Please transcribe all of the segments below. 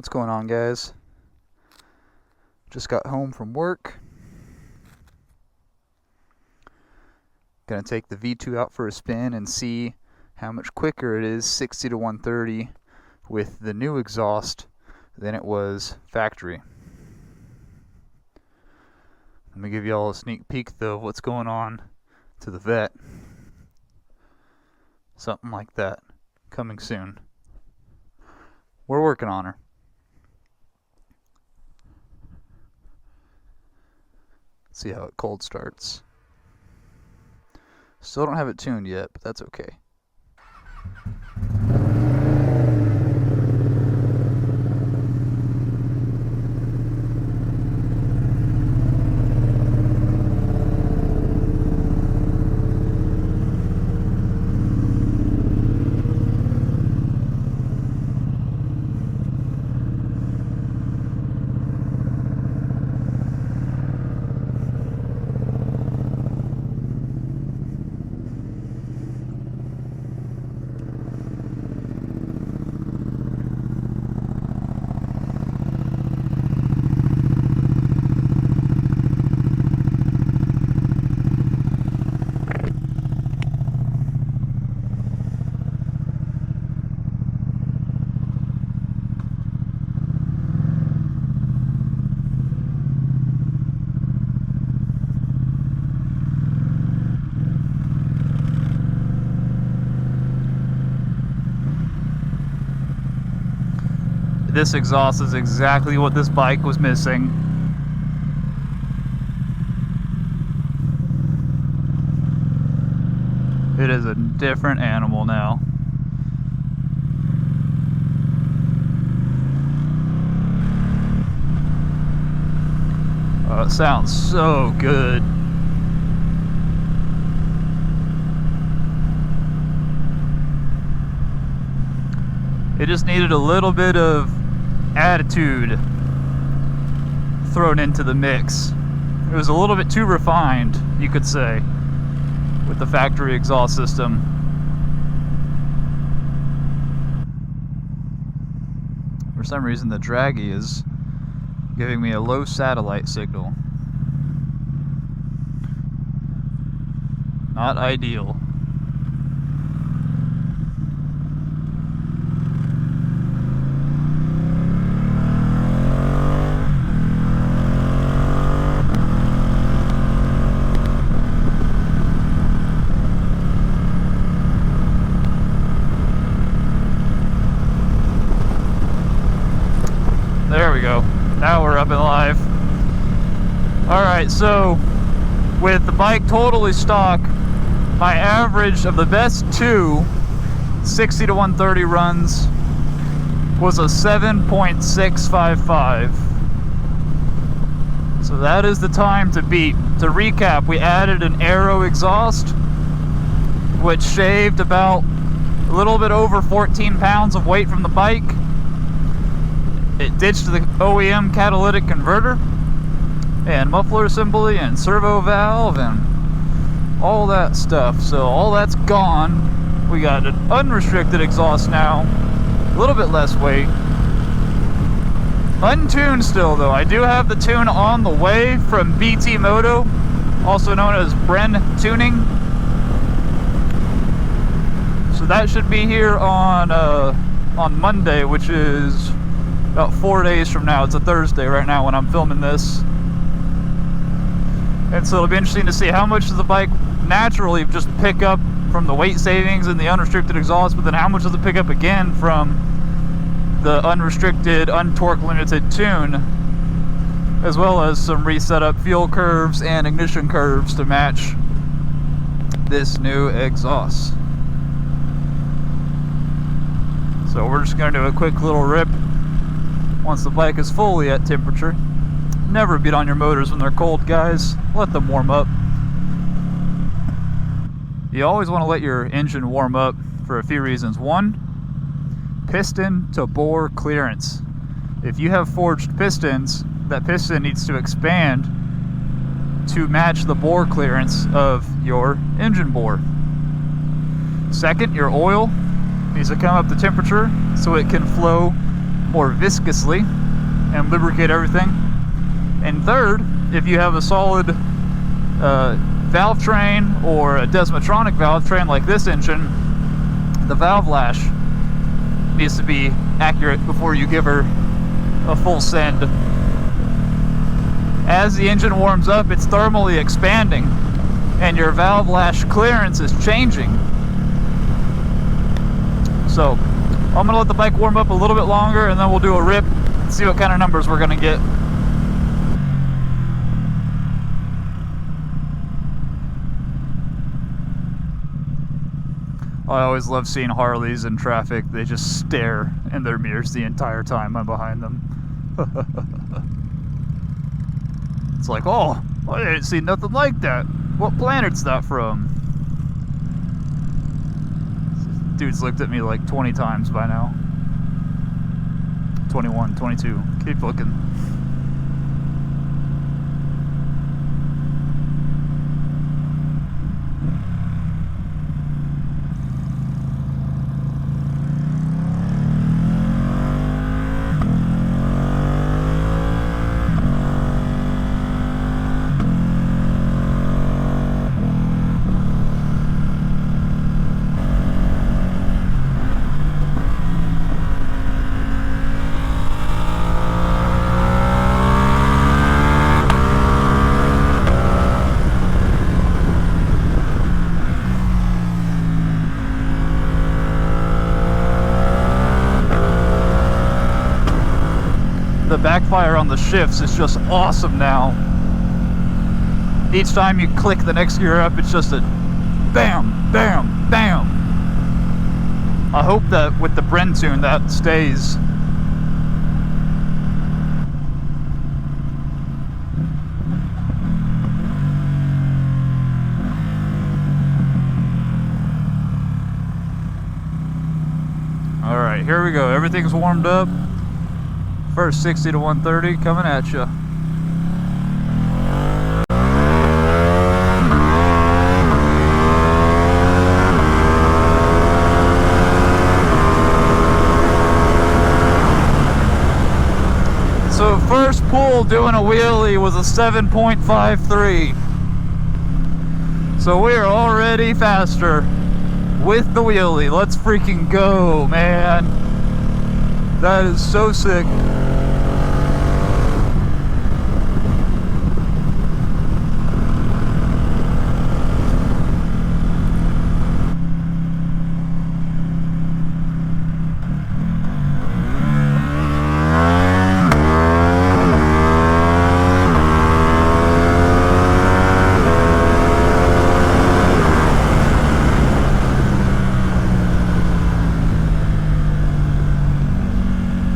What's going on, guys? Just got home from work. Gonna take the V2 out for a spin and see how much quicker it is 60 to 130 with the new exhaust than it was factory. Let me give you all a sneak peek though of what's going on to the vet. Something like that coming soon. We're working on her. See how it cold starts. Still don't have it tuned yet, but that's okay. This exhaust is exactly what this bike was missing. It is a different animal now. Oh, it sounds so good. It just needed a little bit of attitude thrown into the mix. It was a little bit too refined, you could say, with the factory exhaust system. For some reason the Draggy is giving me a low satellite signal. Not ideal. There we go. Now we're up and live. Alright, so with the bike totally stock, my average of the best two 60 to 130 runs was a 7.655. So that is the time to beat. To recap, we added an Aero exhaust, which shaved about a little bit over 14 pounds of weight from the bike. It ditched the OEM catalytic converter and muffler assembly and servo valve and all that stuff. So all that's gone. We got an unrestricted exhaust now, a little bit less weight. Untuned still though. I do have the tune on the way from BT Moto, also known as Bren Tuning. So that should be here on Monday, which is about 4 days from now. It's a Thursday right now when I'm filming this. And so it'll be interesting to see how much does the bike naturally just pick up from the weight savings and the unrestricted exhaust, but then how much does it pick up again from the unrestricted, untorque limited tune, as well as some reset up fuel curves and ignition curves to match this new exhaust. So we're just going to do a quick little rip once the bike is fully at temperature. Never beat on your motors when they're cold, guys. Let them warm up. You always want to let your engine warm up for a few reasons. One, piston to bore clearance. If you have forged pistons, that piston needs to expand to match the bore clearance of your engine bore. Second, your oil needs to come up to temperature so it can flow more viscously and lubricate everything. And third, if you have a solid valve train or a Desmotronic valve train like this engine, the valve lash needs to be accurate before you give her a full send. As the engine warms up, it's thermally expanding and your valve lash clearance is changing. So I'm gonna let the bike warm up a little bit longer and then we'll do a rip and see what kind of numbers we're gonna get. I always love seeing Harleys in traffic. They just stare in their mirrors the entire time I'm behind them. It's like, oh, I didn't see nothing like that. What planet's that from? Dude's looked at me like 20 times by now. 21, 22. Keep looking. The backfire on the shifts is just awesome now. Each time you click the next gear up, it's just a bam, bam, bam. I hope that with the Bren tune that stays. All right, here we go. Everything's warmed up. First 60 to 130 coming at you. So first pull doing a wheelie was a 7.53. So we are already faster with the wheelie. Let's freaking go, man. That is so sick.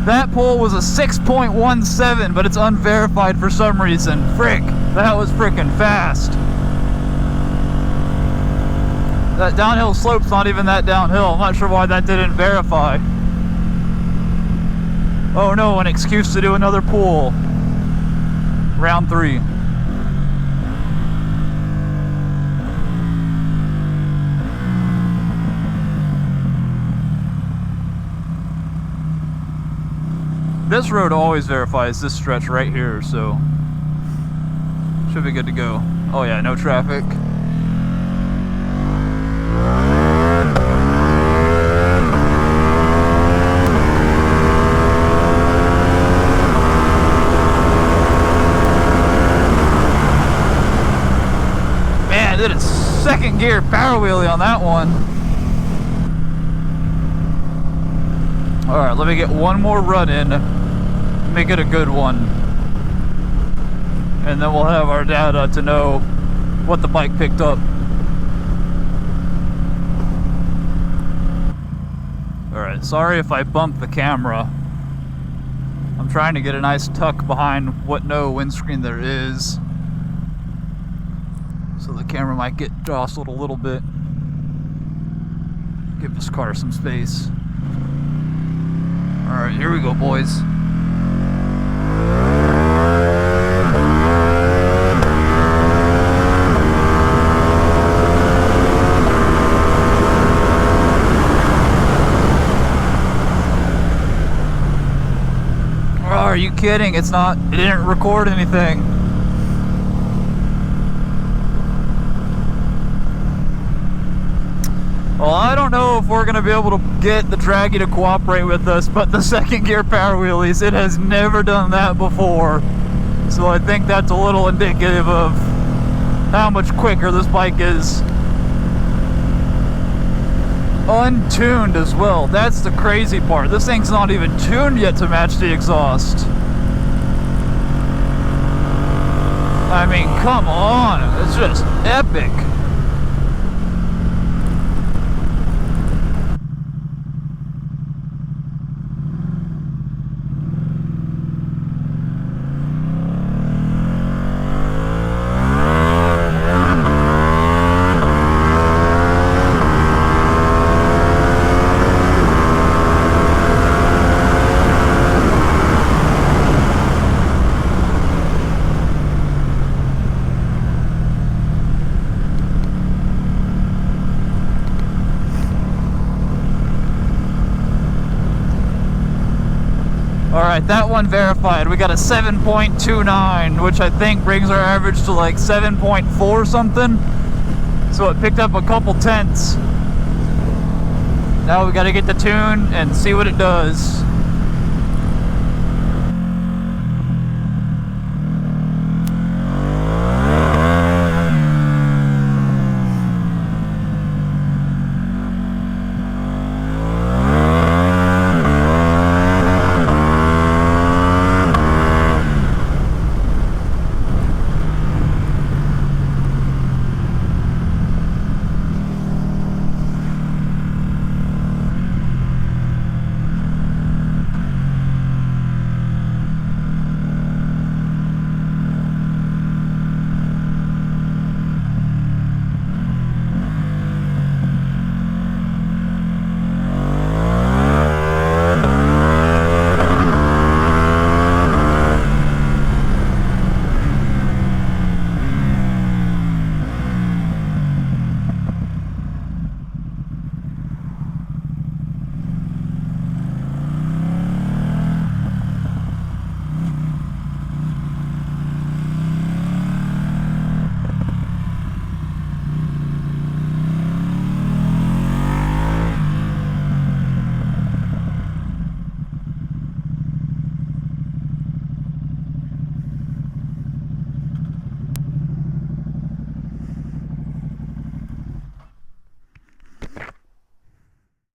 That pull was a 6.17, but it's unverified for some reason. Frick, that was frickin' fast. That downhill slope's not even that downhill. I'm not sure why that didn't verify. Oh no, an excuse to do another pull. Round 3. This road always verifies this stretch right here, so should be good to go. Oh yeah, no traffic. Man, I did a second gear power wheelie on that one. Alright, let me get one more run in. Make it a good one. And then we'll have our data to know what the bike picked up. Alright, sorry if I bump the camera. I'm trying to get a nice tuck behind what no windscreen there is. So the camera might get jostled a little bit. Give this car some space. Alright, here we go, boys. are you kidding? It's not, it didn't record anything. Well, I don't know if we're going to be able to get the Draggy to cooperate with us, but the second gear power wheelies, it has never done that before. So I think that's a little indicative of how much quicker this bike is. Untuned as well. That's the crazy part. This thing's not even tuned yet to match the exhaust. I mean, come on. It's just epic. Alright, that one verified. We got a 7.29, which I think brings our average to like 7.4 something. So it picked up a couple tenths. Now we gotta get the tune and see what it does.